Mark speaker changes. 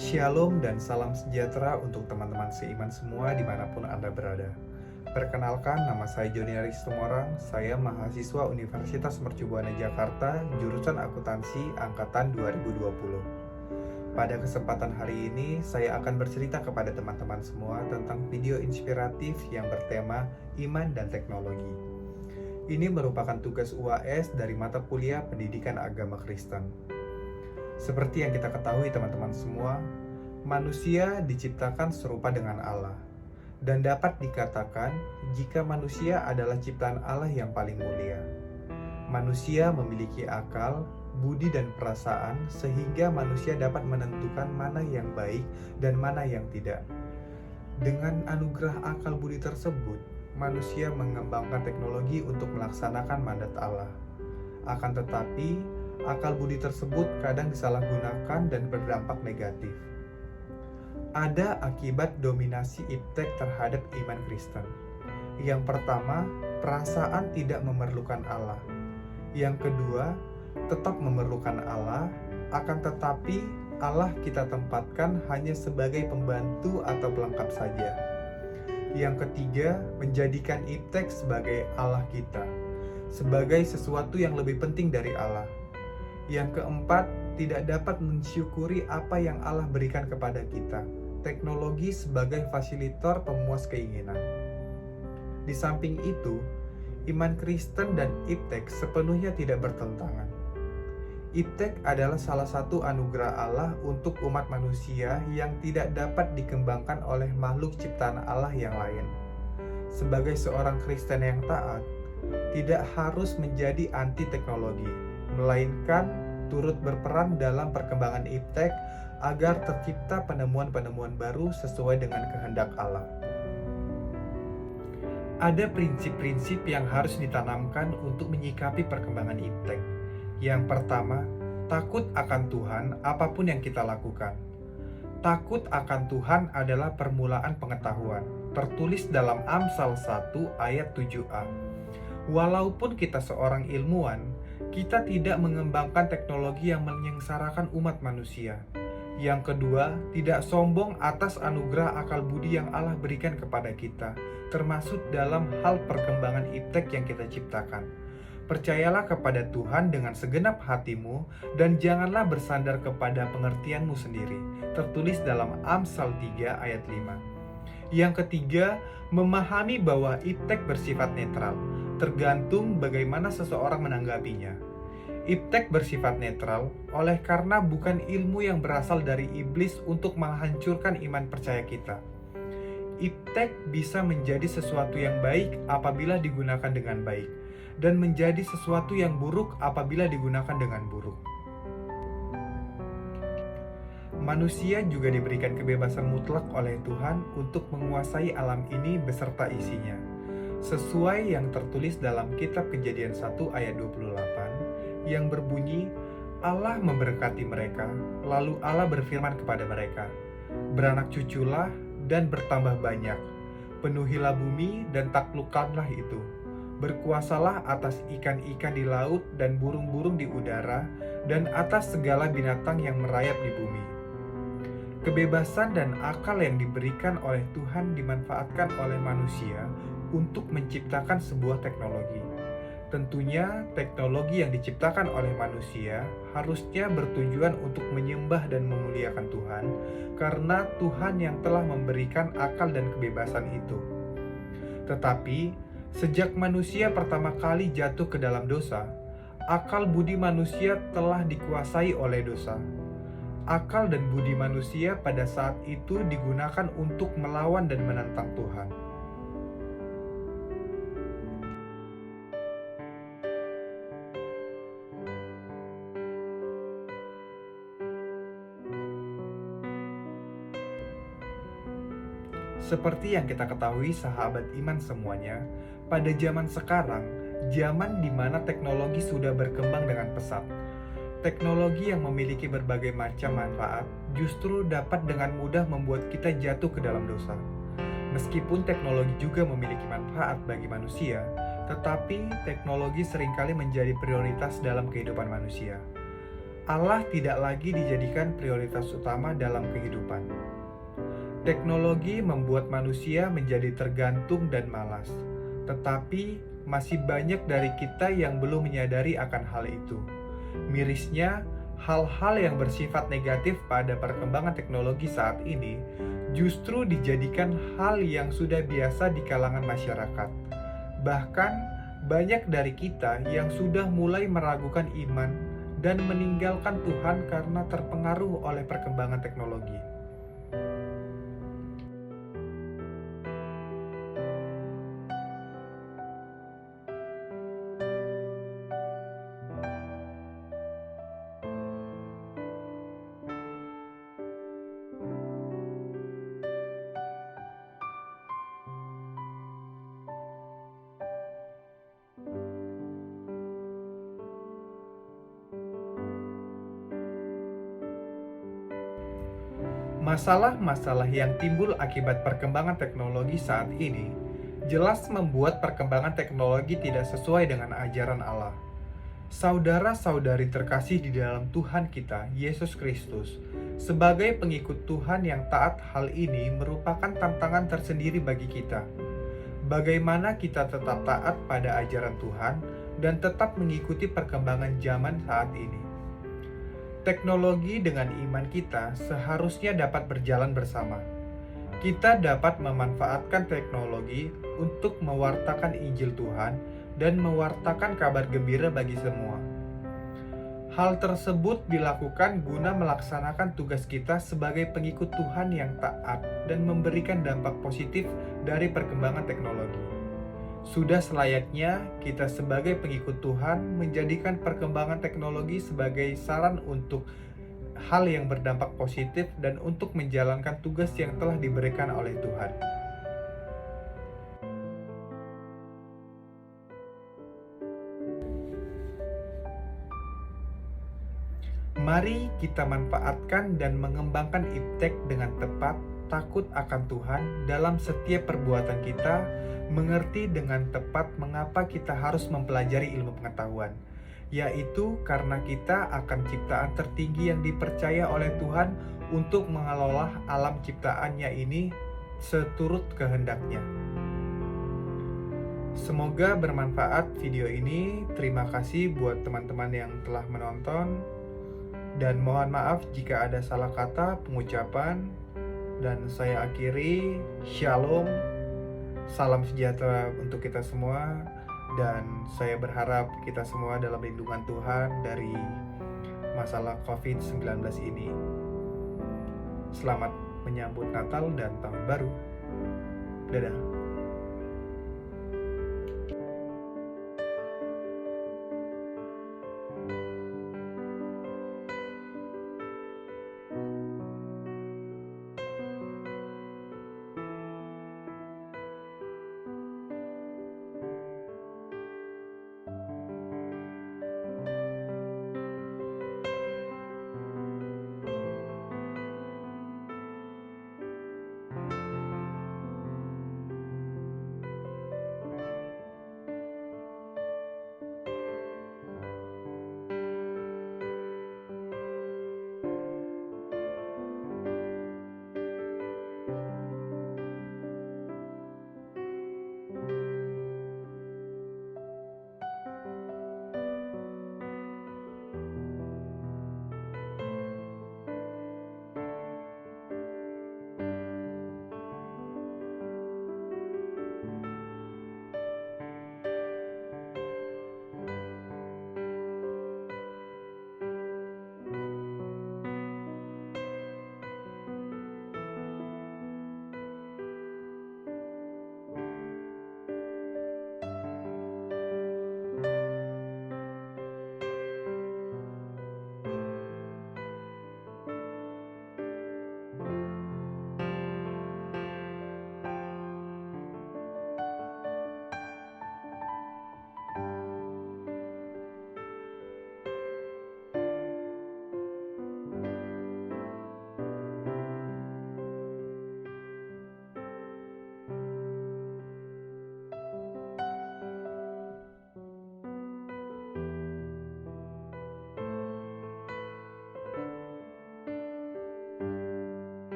Speaker 1: Shalom dan salam sejahtera untuk teman-teman seiman semua dimanapun Anda berada. Perkenalkan, nama saya Joni Aris Tumorang, saya mahasiswa Universitas Mercubuana Jakarta, jurusan Akuntansi Angkatan 2020. Pada kesempatan hari ini, saya akan bercerita kepada teman-teman semua tentang video inspiratif yang bertema Iman dan Teknologi. Ini merupakan tugas UAS dari mata kuliah Pendidikan Agama Kristen. Seperti yang kita ketahui teman-teman semua, manusia diciptakan serupa dengan Allah. Dan dapat dikatakan jika manusia adalah ciptaan Allah yang paling mulia. Manusia memiliki akal, budi dan perasaan sehingga manusia dapat menentukan mana yang baik dan mana yang tidak. Dengan anugerah akal budi tersebut, manusia mengembangkan teknologi untuk melaksanakan mandat Allah. Akan tetapi, akal budi tersebut kadang disalahgunakan dan berdampak negatif. Ada akibat dominasi iptek terhadap iman Kristen. Yang pertama, perasaan tidak memerlukan Allah. Yang kedua, tetap memerlukan Allah, akan tetapi Allah kita tempatkan hanya sebagai pembantu atau pelengkap saja. Yang ketiga, menjadikan iptek sebagai Allah kita, sebagai sesuatu yang lebih penting dari Allah. Yang keempat, tidak dapat mensyukuri apa yang Allah berikan kepada kita, teknologi sebagai fasilitator pemuas keinginan. Di samping itu, iman Kristen dan iptek sepenuhnya tidak bertentangan. Iptek adalah salah satu anugerah Allah untuk umat manusia yang tidak dapat dikembangkan oleh makhluk ciptaan Allah yang lain. Sebagai seorang Kristen yang taat, tidak harus menjadi anti teknologi, melainkan turut berperan dalam perkembangan iptek agar tercipta penemuan-penemuan baru sesuai dengan kehendak Allah. Ada prinsip-prinsip yang harus ditanamkan untuk menyikapi perkembangan iptek. Yang pertama, takut akan Tuhan apapun yang kita lakukan. Takut akan Tuhan adalah permulaan pengetahuan, tertulis dalam Amsal 1 ayat 7a. Walaupun kita seorang ilmuwan, kita tidak mengembangkan teknologi yang menyengsarakan umat manusia. Yang kedua, tidak sombong atas anugerah akal budi yang Allah berikan kepada kita, termasuk dalam hal perkembangan iptek yang kita ciptakan. Percayalah kepada Tuhan dengan segenap hatimu dan janganlah bersandar kepada pengertianmu sendiri, tertulis dalam Amsal 3 ayat 5. Yang ketiga, memahami bahwa iptek bersifat netral, tergantung bagaimana seseorang menanggapinya. Iptek bersifat netral oleh karena bukan ilmu yang berasal dari iblis untuk menghancurkan iman percaya kita. Iptek bisa menjadi sesuatu yang baik apabila digunakan dengan baik, dan menjadi sesuatu yang buruk apabila digunakan dengan buruk. Manusia juga diberikan kebebasan mutlak oleh Tuhan untuk menguasai alam ini beserta isinya, sesuai yang tertulis dalam kitab Kejadian 1 ayat 28 yang berbunyi, Allah memberkati mereka, lalu Allah berfirman kepada mereka, beranak cuculah dan bertambah banyak, penuhilah bumi dan taklukkanlah itu, berkuasalah atas ikan-ikan di laut dan burung-burung di udara, dan atas segala binatang yang merayap di bumi. Kebebasan dan akal yang diberikan oleh Tuhan dimanfaatkan oleh manusia untuk menciptakan sebuah teknologi. Tentunya, teknologi yang diciptakan oleh manusia harusnya bertujuan untuk menyembah dan memuliakan Tuhan, karena Tuhan yang telah memberikan akal dan kebebasan itu. Tetapi, sejak manusia pertama kali jatuh ke dalam dosa, akal budi manusia telah dikuasai oleh dosa. Akal dan budi manusia pada saat itu digunakan untuk melawan dan menentang Tuhan. Seperti yang kita ketahui sahabat iman semuanya, pada zaman sekarang, zaman di mana teknologi sudah berkembang dengan pesat. Teknologi yang memiliki berbagai macam manfaat justru dapat dengan mudah membuat kita jatuh ke dalam dosa. Meskipun teknologi juga memiliki manfaat bagi manusia, tetapi teknologi seringkali menjadi prioritas dalam kehidupan manusia. Allah tidak lagi dijadikan prioritas utama dalam kehidupan. Teknologi membuat manusia menjadi tergantung dan malas, tetapi masih banyak dari kita yang belum menyadari akan hal itu. Mirisnya, hal-hal yang bersifat negatif pada perkembangan teknologi saat ini justru dijadikan hal yang sudah biasa di kalangan masyarakat. Bahkan, banyak dari kita yang sudah mulai meragukan iman dan meninggalkan Tuhan karena terpengaruh oleh perkembangan teknologi. Masalah-masalah yang timbul akibat perkembangan teknologi saat ini jelas membuat perkembangan teknologi tidak sesuai dengan ajaran Allah. Saudara-saudari terkasih di dalam Tuhan kita, Yesus Kristus, sebagai pengikut Tuhan yang taat, hal ini merupakan tantangan tersendiri bagi kita. Bagaimana kita tetap taat pada ajaran Tuhan dan tetap mengikuti perkembangan zaman saat ini? Teknologi dengan iman kita seharusnya dapat berjalan bersama. Kita dapat memanfaatkan teknologi untuk mewartakan Injil Tuhan dan mewartakan kabar gembira bagi semua. Hal tersebut dilakukan guna melaksanakan tugas kita sebagai pengikut Tuhan yang taat dan memberikan dampak positif dari perkembangan teknologi. Sudah selayaknya kita sebagai pengikut Tuhan menjadikan perkembangan teknologi sebagai saran untuk hal yang berdampak positif dan untuk menjalankan tugas yang telah diberikan oleh Tuhan. Mari kita manfaatkan dan mengembangkan iptek dengan tepat, takut akan Tuhan dalam setiap perbuatan kita, mengerti dengan tepat mengapa kita harus mempelajari ilmu pengetahuan, yaitu karena kita akan ciptaan tertinggi yang dipercaya oleh Tuhan untuk mengelola alam ciptaannya ini seturut kehendaknya. Semoga bermanfaat video ini. Terima kasih buat teman-teman yang telah menonton. Dan mohon maaf jika ada salah kata pengucapan. Dan saya akhiri, Shalom, salam sejahtera untuk kita semua. Dan saya berharap kita semua dalam lindungan Tuhan dari masalah COVID-19 ini. Selamat menyambut Natal dan Tahun Baru. Dadah.